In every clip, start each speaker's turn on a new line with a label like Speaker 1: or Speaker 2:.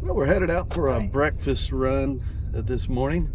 Speaker 1: Well, we're headed out for a breakfast run this morning.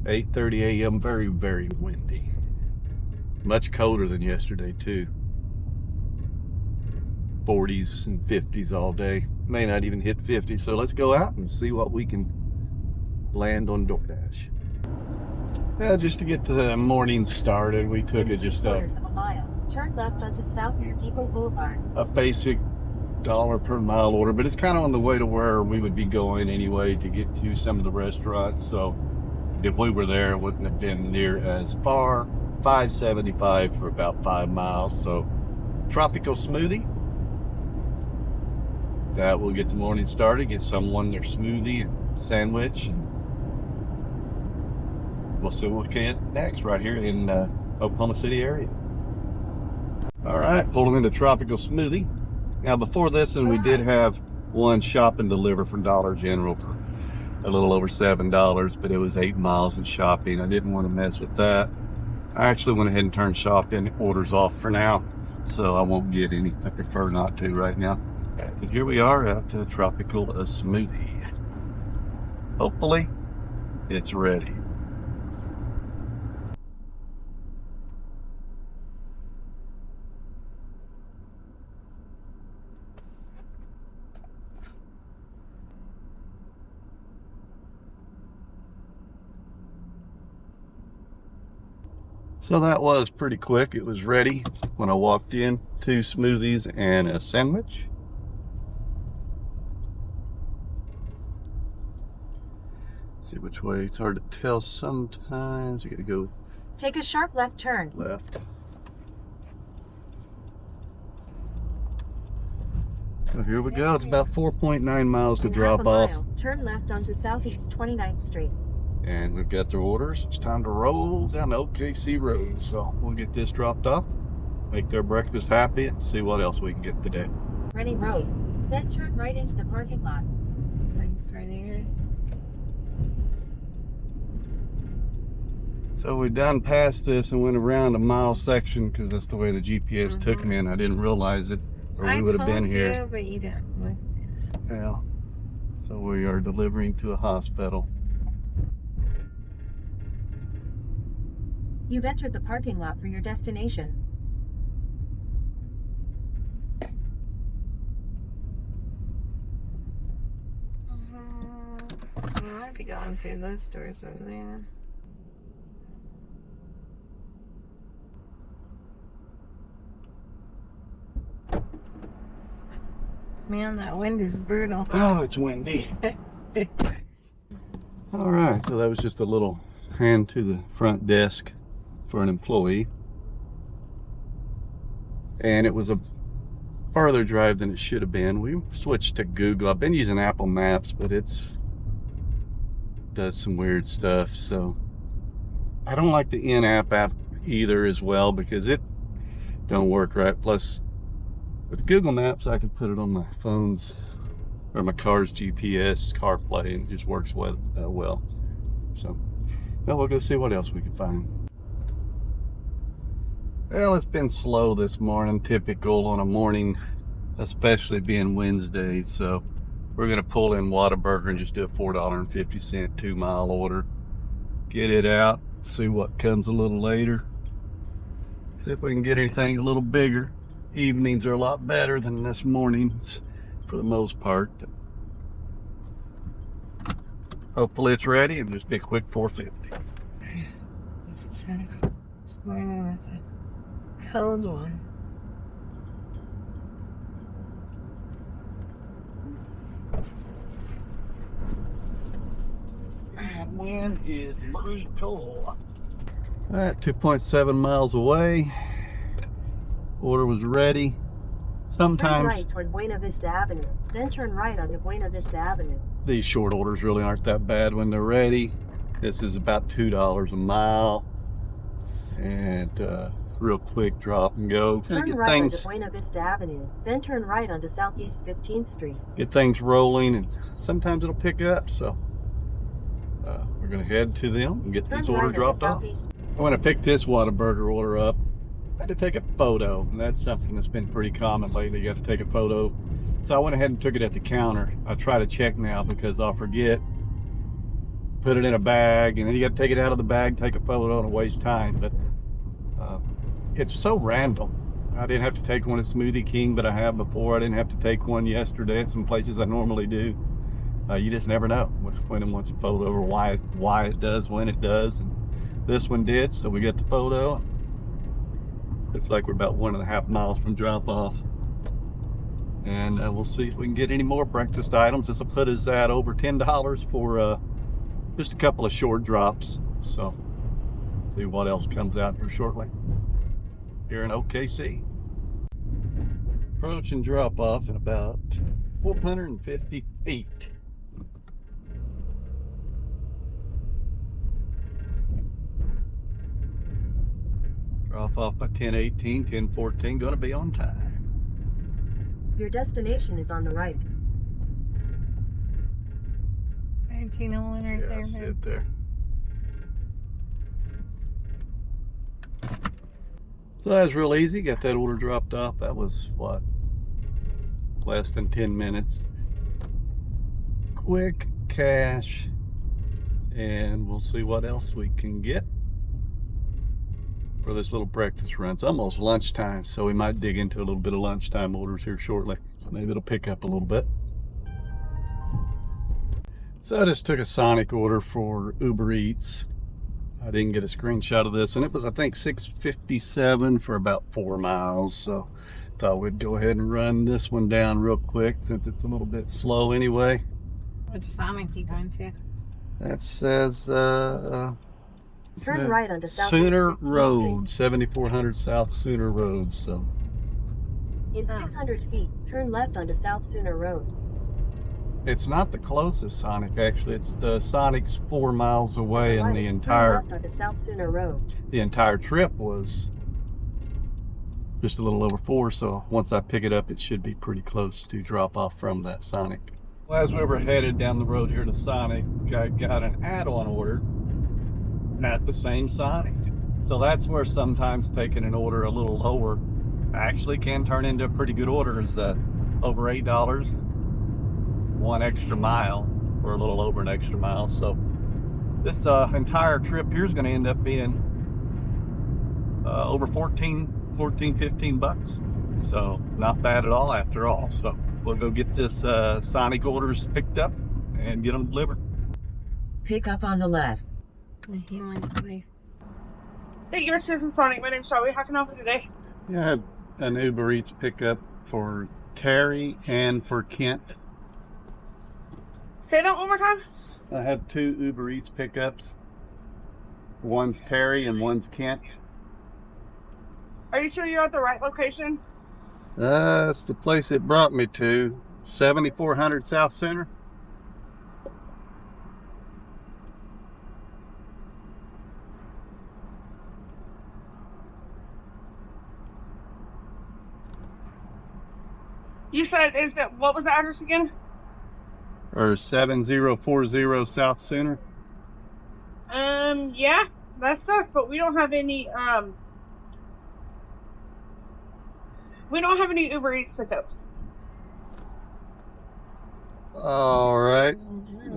Speaker 1: 8:30 a.m. Very, very windy. Much colder than yesterday too. 40s and 50s all day. May not even hit 50. So let's go out and see what we can land on Doordash. Yeah, just to get the morning started, we took it just
Speaker 2: a mile. Turn left onto South near Depot Boulevard.
Speaker 1: A basic dollar per mile order, but it's kind of on the way to where we would be going anyway to get to some of the restaurants. So if we were there, it wouldn't have been near as far. $5.75 for about 5 miles. So tropical smoothie. That will get the morning started. Get someone their smoothie and sandwich, and we'll see what we can next right here in Oklahoma City area. All right, pulling into tropical smoothie. Now before this one, we did have one shop and deliver from Dollar General for a little over $7, but it was 8 miles in shopping. I didn't want to mess with that. I actually went ahead and turned shopping orders off for now, so I won't get any. I prefer not to right now. But here we are out to the tropical smoothie. Hopefully it's ready. So that was pretty quick. It was ready when I walked in. 2 smoothies and a sandwich. See which way. It's hard to tell sometimes. You gotta go.
Speaker 2: Take a sharp left turn.
Speaker 1: Left. So here we go. It's about 4.9 miles to drop off.
Speaker 2: Turn left onto Southeast 29th Street.
Speaker 1: And we've got their orders. It's time to roll down the OKC road. So we'll get this dropped off, make their breakfast happy, and see what else we can get today.
Speaker 2: Ready Road. Then turn right into the parking lot. Nice, right here.
Speaker 1: So we done past this and went around a mile section because that's the way the GPS took me, and I didn't realize it, or we would have been here.
Speaker 3: You, but you didn't listen.
Speaker 1: Yeah. So we are delivering to a hospital.
Speaker 2: You've entered the parking lot for your destination.
Speaker 3: I'd be going through those stores over there. Man, that wind is brutal.
Speaker 1: Oh, it's windy. All right, so that was just a little hand to the front desk for an employee. And it was a farther drive than it should have been. We switched to Google. I've been using Apple Maps, but it's does some weird stuff. So I don't like the in-app app either as well because it don't work right. Plus with Google Maps, I can put it on my phone's or my car's GPS, CarPlay, and it just works well. So well, we'll go see what else we can find. Well, it's been slow this morning, typical on a morning, especially being Wednesday. So we're gonna pull in Whataburger and just do a $4.50 2-mile order. Get it out, see what comes a little later. See if we can get anything a little bigger. Evenings are a lot better than this morning's for the most part. Hopefully it's ready and just be a quick $4.50.
Speaker 3: Let's check. This morning was a cold one.
Speaker 1: That wind is brutal. All right, 2.7 miles away. Order was ready. Sometimes
Speaker 2: turn right toward Buena Vista Avenue. Then turn right onto Buena Vista Avenue.
Speaker 1: These short orders really aren't that bad when they're ready. This is about $2 a mile. And real quick drop and go.
Speaker 2: Turn
Speaker 1: Get
Speaker 2: right
Speaker 1: things,
Speaker 2: onto Buena Vista Avenue. Then turn right onto Southeast 15th Street.
Speaker 1: get things rolling, and sometimes it'll pick up. So we're gonna head to them and get
Speaker 2: Turn
Speaker 1: these
Speaker 2: right
Speaker 1: orders
Speaker 2: onto
Speaker 1: dropped off.
Speaker 2: Southeast.
Speaker 1: When I picked this Whataburger order up, I had to take a photo, and that's something that's been pretty common lately. You got to take a photo So I went ahead and took it at the counter. I try to check now because I'll forget, put it in a bag, and then you got to take it out of the bag, take a photo, and waste time. But it's so random. I didn't have to take one at Smoothie King, but I have before. I didn't have to take one yesterday at some places I normally do. You just never know when it wants a photo or why it does when it does. And this one did, so we got the photo. Looks like we're about 1.5 miles from drop off. And we'll see if we can get any more breakfast items. This will put us at over $10 for just a couple of short drops. So see what else comes out here shortly. Here in OKC. Approaching drop off in about 450 feet. Drop off by 10:18, 10:14, gonna be on time.
Speaker 2: Your destination is on the right.
Speaker 3: 1901 right there,
Speaker 1: That's
Speaker 3: man.
Speaker 1: it there. So that was real easy. Got that order dropped off. That was what? Less than 10 minutes. Quick cash. And we'll see what else we can get for this little breakfast run. It's almost lunchtime, so we might dig into a little bit of lunchtime orders here shortly. Maybe it'll pick up a little bit. So I just took a Sonic order for Uber Eats. I didn't get a screenshot of this, and it was, I think, $6.57 for about 4 miles. So thought we'd go ahead and run this one down real quick since it's a little bit slow anyway.
Speaker 3: Which Sonic you going to?
Speaker 1: That says
Speaker 2: Turn right onto Southeast
Speaker 1: Sooner
Speaker 2: 15th
Speaker 1: Road, 7400 South Sooner Road. So
Speaker 2: In 600 feet, turn left onto South Sooner Road.
Speaker 1: it's not the closest Sonic, actually. It's the Sonic's 4 miles away, and the
Speaker 2: Turn
Speaker 1: entire
Speaker 2: left onto South Sooner Road.
Speaker 1: trip was just a little over 4. So once I pick it up, it should be pretty close to drop off from that Sonic. Well, as we were headed down the road here to Sonic, I got an add-on order at the same Sonic. So that's where sometimes taking an order a little lower actually can turn into a pretty good order. Is over $8, 1 extra mile, or a little over an extra mile. So this entire trip here is going to end up being over 15 bucks. So not bad at all after all. So we'll go get this Sonic orders picked up and get them delivered.
Speaker 2: Pick up on the left.
Speaker 3: He went away.
Speaker 4: Hey, you're Susan Sonic. My name's Charlie. How can I help you today?
Speaker 1: Yeah, I had an Uber Eats pickup for Terry and for Kent.
Speaker 4: Say that one more time.
Speaker 1: I had 2 Uber Eats pickups. One's Terry and one's Kent.
Speaker 4: Are you sure you're at the right location?
Speaker 1: That's the place it brought me to. 7400 South Center.
Speaker 4: You said, what was the address again?
Speaker 1: Or 7040 South Center.
Speaker 4: Yeah, that's us, but we don't have any, Uber Eats pickups.
Speaker 1: All right.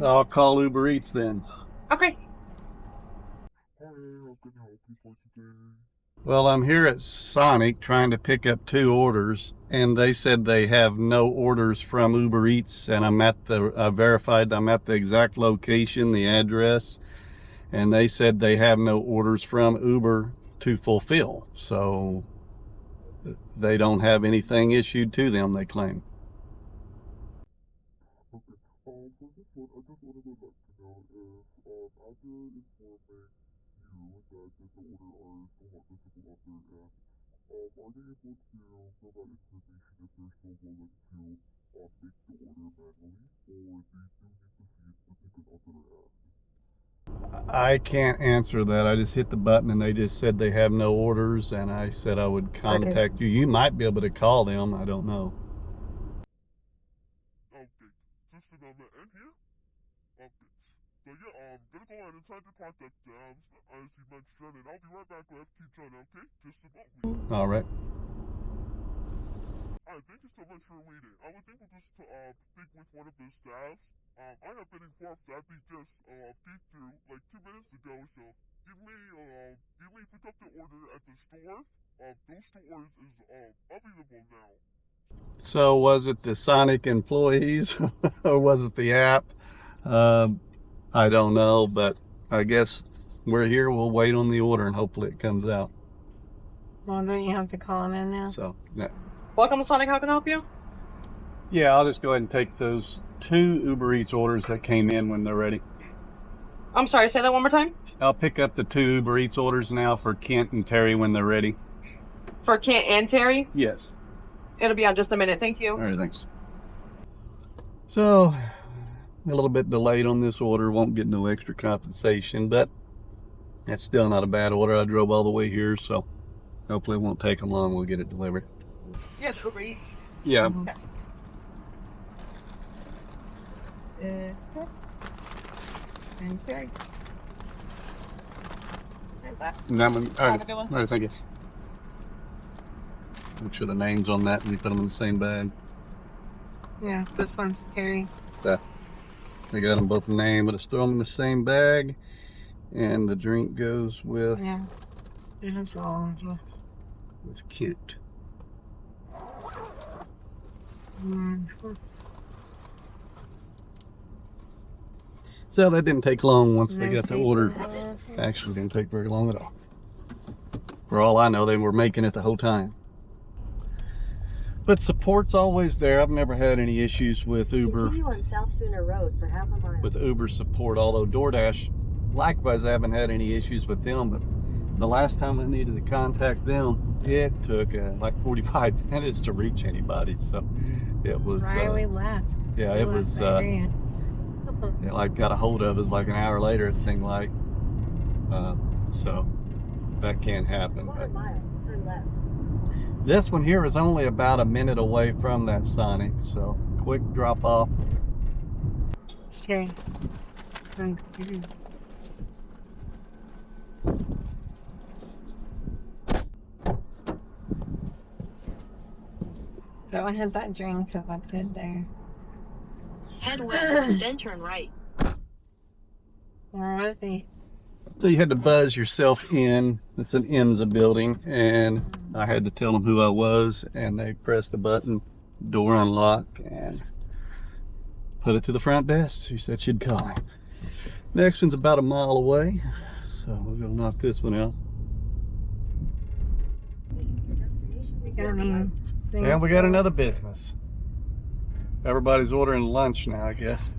Speaker 1: I'll call Uber Eats then.
Speaker 4: Okay.
Speaker 1: Well, I'm here at Sonic trying to pick up 2 orders, and they said they have no orders from Uber Eats, and I verified I'm at the exact location, the address, and they said they have no orders from Uber to fulfill. So they don't have anything issued to them, they claim. I can't answer that. I just hit the button and they just said they have no orders, and I said I would contact you. You might be able to call them. I don't know.
Speaker 5: Okay, just the number and here. Okay, so yeah, gonna go ahead and try to contact them as you mentioned, and I'll be right back. Let's keep trying, okay? Just a moment.
Speaker 1: All right.
Speaker 5: Alright, thank you so much for reading. I was able just to speak with one of the staffs. I have been informed that they just peeked through like 2 minutes ago, so give me pick up the order at the store. Those stores is available now.
Speaker 1: So was it the Sonic employees or was it the app? I don't know, but I guess we're here. We'll wait on the order and hopefully it comes out.
Speaker 3: Well, don't you have to call him in now?
Speaker 1: So, yeah.
Speaker 4: Welcome to Sonic. How can I help you?
Speaker 1: Yeah, I'll just go ahead and take those 2 Uber Eats orders that came in when they're ready.
Speaker 4: I'm sorry. Say that one more time.
Speaker 1: I'll pick up the 2 Uber Eats orders now for Kent and Terry when they're ready.
Speaker 4: For Kent and Terry?
Speaker 1: Yes.
Speaker 4: It'll be on just a minute. Thank you.
Speaker 1: All right, thanks. So, a little bit delayed on this order. Won't get no extra compensation, but that's still not a bad order. I drove all the way here, so hopefully it won't take them long. We'll get it delivered.
Speaker 4: Yeah, it's Uber Eats.
Speaker 1: Yeah.
Speaker 3: And Terry.
Speaker 1: And that one, all
Speaker 4: Have
Speaker 1: right.
Speaker 4: a good one.
Speaker 1: All right, thank you. Make sure the name's on that and we put them in the same bag.
Speaker 3: Yeah, this one's Terry.
Speaker 1: They got them both named, but it's throw them in the same bag. And the drink goes with
Speaker 3: Yeah. That's all.
Speaker 1: with Kent. So that didn't take long once they got the order. Actually, didn't take very long at all. For all I know, they were making it the whole time. But support's always there. I've never had any issues with Uber.
Speaker 2: Continue on South Sooner Road for half a mile.
Speaker 1: With Uber support, although DoorDash, likewise, I haven't had any issues with them. But the last time I needed to contact them, it took like 45 minutes to reach anybody. So it was.
Speaker 3: Riley left.
Speaker 1: Yeah,
Speaker 3: He
Speaker 1: it
Speaker 3: left
Speaker 1: was.
Speaker 3: the area.
Speaker 1: It like got a hold of us like an hour later. It seemed like. So that can't happen.
Speaker 2: Quarter
Speaker 1: But
Speaker 2: mile, turn left.
Speaker 1: this one here is only about a minute away from that Sonic, so quick drop off.
Speaker 3: Terry. Go and hit that drink because I put it there.
Speaker 2: Head west, then turn right.
Speaker 3: Where are they?
Speaker 1: So you had to buzz yourself in. It's an IMSA building, and I had to tell them who I was, and they pressed the button, door unlocked, and put it to the front desk. She said she'd call me. Next one's about a mile away, so we're gonna knock this one out.
Speaker 3: We got any things
Speaker 1: And we got
Speaker 3: for-
Speaker 1: another business. Everybody's ordering lunch now, I guess.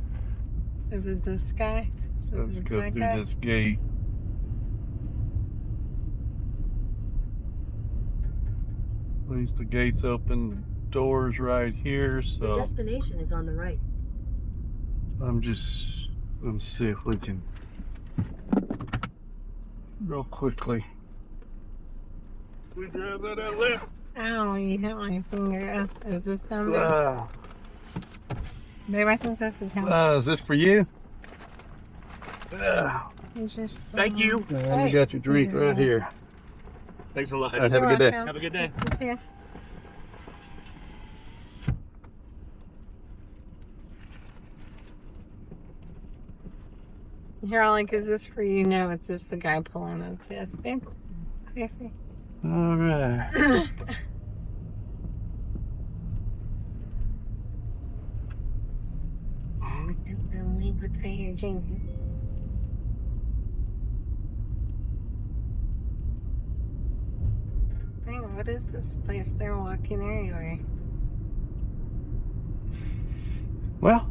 Speaker 3: Is it this guy?
Speaker 1: So let's go
Speaker 3: that
Speaker 1: through
Speaker 3: guy?
Speaker 1: this gate. At least the gate's open, doors right here,
Speaker 2: Your
Speaker 1: so
Speaker 2: destination is on the right.
Speaker 1: I'm just gonna see if we can real quickly. We grab that left.
Speaker 3: Ow, you hit my finger. Is this down there? Babe, I think this is him.
Speaker 1: Is this for you?
Speaker 3: You just,
Speaker 6: Thank you.
Speaker 1: And you got your drink right here.
Speaker 6: Thanks a lot.
Speaker 1: All right, have a good day.
Speaker 6: Have a good day.
Speaker 3: Yeah. You're all like, is this for you? No, it's just the guy pulling up to us, babe. Seriously.
Speaker 1: All right.
Speaker 3: Don't leave with your drink. Hang on, what is this place? They're walking anywhere.
Speaker 1: Well,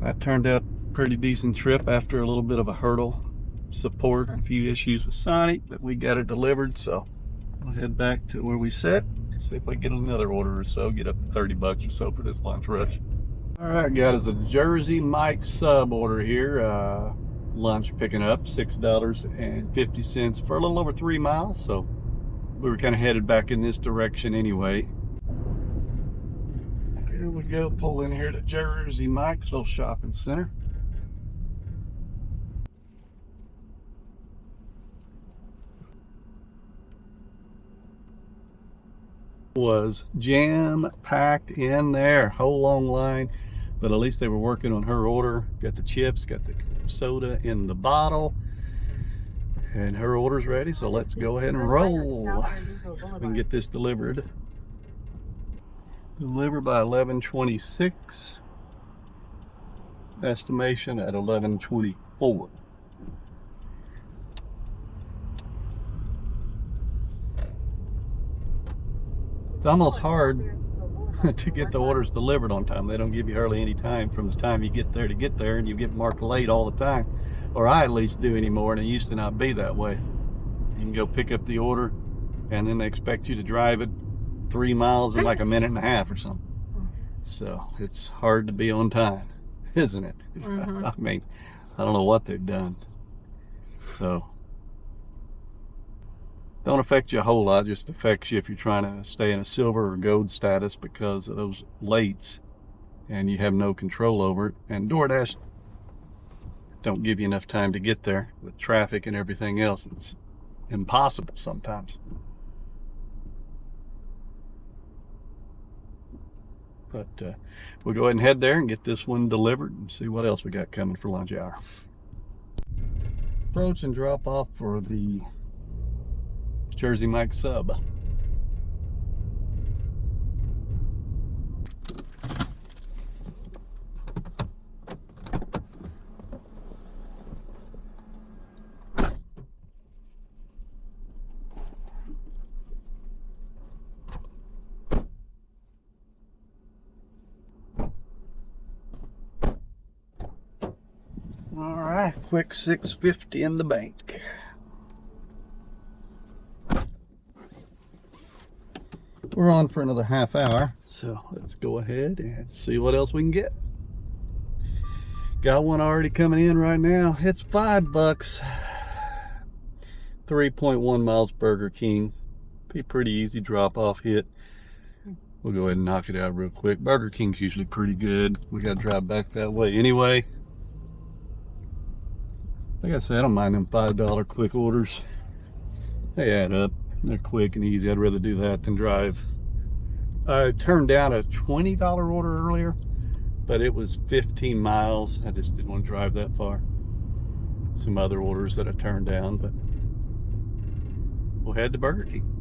Speaker 1: that turned out a pretty decent trip after a little bit of a hurdle. Support, a few issues with Sonic, but we got it delivered, so we'll head back to where we sat. See if I can get another order or so, get up to 30 bucks or so for this lunch rush. All right, got us a Jersey Mike sub order here. Lunch picking up $6.50 for a little over 3 miles, so we were kind of headed back in this direction anyway. Here we go, pull in here to Jersey Mike's little shopping center. Was jam-packed in there, whole long line, but at least they were working on her order. Got the chips, got the soda in the bottle, and her order's ready, so let's go ahead and roll. We can get this delivered. Delivered by 11:26. Estimation at 11:24. It's almost hard to get the orders delivered on time. They don't give you hardly any time from the time you get there to get there, and you get marked late all the time. Or I at least do anymore, and it used to not be that way. You can go pick up the order, and then they expect you to drive it 3 miles in like a minute and a half or something. So it's hard to be on time, isn't it?
Speaker 3: Mm-hmm.
Speaker 1: I mean, I don't know what they've done. So don't affect you a whole lot, just affects you if you're trying to stay in a silver or gold status because of those lates and you have no control over it. And DoorDash don't give you enough time to get there with traffic and everything else. It's impossible sometimes. But we'll go ahead and head there and get this one delivered and see what else we got coming for lunch hour. Approach and drop off for the Jersey Mike sub. All right, quick $6.50 in the bank. We're on for another half hour, so let's go ahead and see what else we can get. Got one already coming in right now. It's $5. 3.1 miles Burger King. Be pretty easy drop off hit. We'll go ahead and knock it out real quick. Burger King's usually pretty good. We got to drive back that way anyway. Like I said, I don't mind them $5 quick orders. They add up. They're quick and easy. I'd rather do that than drive. I turned down a $20 order earlier, but it was 15 miles. I just didn't want to drive that far. Some other orders that I turned down, but we'll head to Burger King.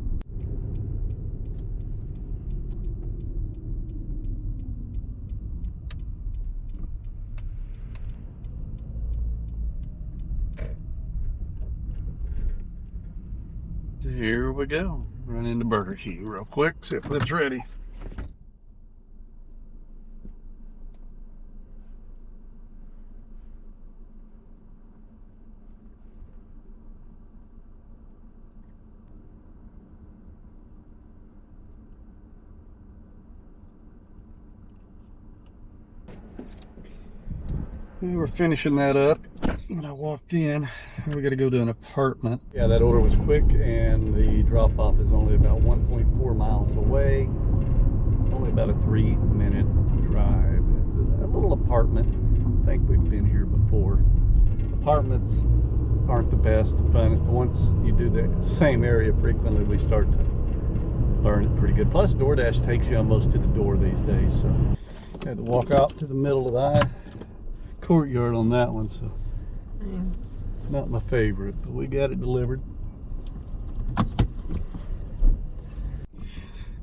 Speaker 1: Here we go. Run into Burger King real quick, see if it's ready. We were finishing that up when I walked in. We got to go to an apartment. Yeah, that order was quick, and the drop-off is only about 1.4 miles away. Only about a 3-minute drive. It's a little apartment. I think we've been here before. Apartments aren't the best, the funnest, but once you do the same area frequently, we start to learn it pretty good. Plus, DoorDash takes you almost to the door these days, so I had to walk out to the middle of the courtyard on that one, so not my favorite, but we got it delivered.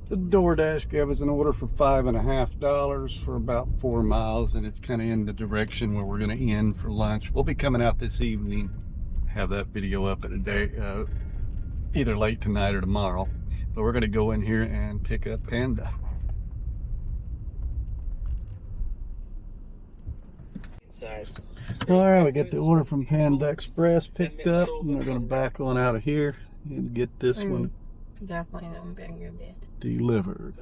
Speaker 1: The DoorDash gave us an order for $5.50 for about 4 miles, and it's kind of in the direction where we're going to end for lunch. We'll be coming out this evening, have that video up in a day, either late tonight or tomorrow, but we're going to go in here and pick up Panda. All right, we got the order from Panda Express picked up, and we're going to back on out of here and get this one
Speaker 3: Definitely them bigger bit.
Speaker 1: delivered.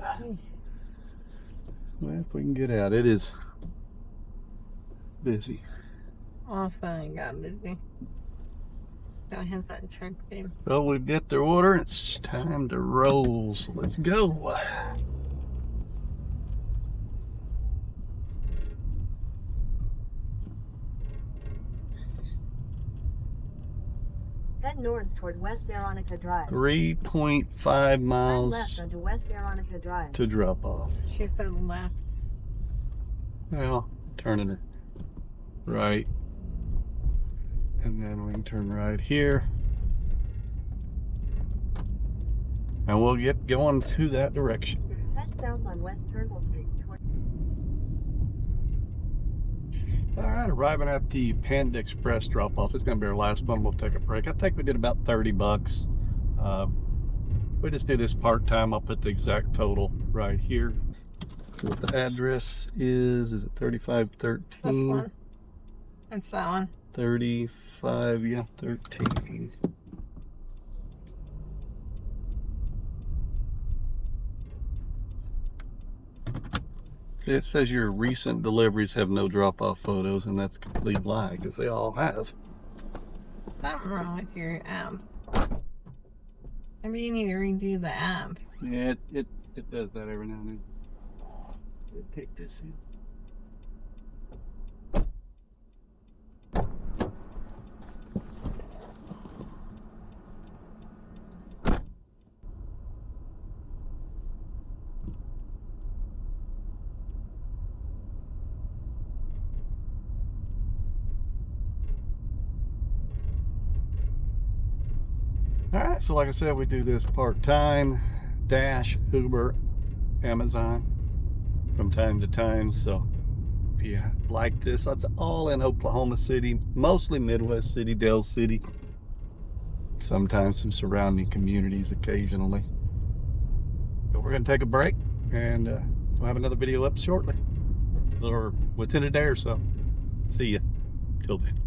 Speaker 1: Well, if we can get out, it is busy.
Speaker 3: Also, I got busy. Got his that truck babe.
Speaker 1: Well, we've got their order. It's time to roll, so let's go.
Speaker 2: Head north toward West Veronica Drive.
Speaker 1: 3.5
Speaker 2: Turn
Speaker 1: miles
Speaker 2: left onto West Veronica Drive.
Speaker 1: to drop off.
Speaker 3: She said left.
Speaker 1: Well, turning it right. And then we can turn right here. And we'll get going through that direction.
Speaker 2: Head south on West Turnbull Street toward...
Speaker 1: All right, arriving at the Panda Express drop-off. It's going to be our last one. We'll take a break. I think we did about 30 bucks. We just do this part-time. I'll put the exact total right here. What the address is it 3513?
Speaker 3: This one. It's that one.
Speaker 1: 35, yeah, 13. It says your recent deliveries have no drop-off photos, and that's a complete lie, because they all have.
Speaker 3: Something wrong with your app. Maybe you need to redo the app.
Speaker 1: Yeah, it does that every now and then. Take this in. All right, so like I said, we do this part-time, Dash, Uber, Amazon from time to time. So if you like this, that's all in Oklahoma City, mostly Midwest City, Dale City, sometimes some surrounding communities occasionally. But we're gonna take a break, and we'll have another video up shortly, or within a day or so. See ya. Till then.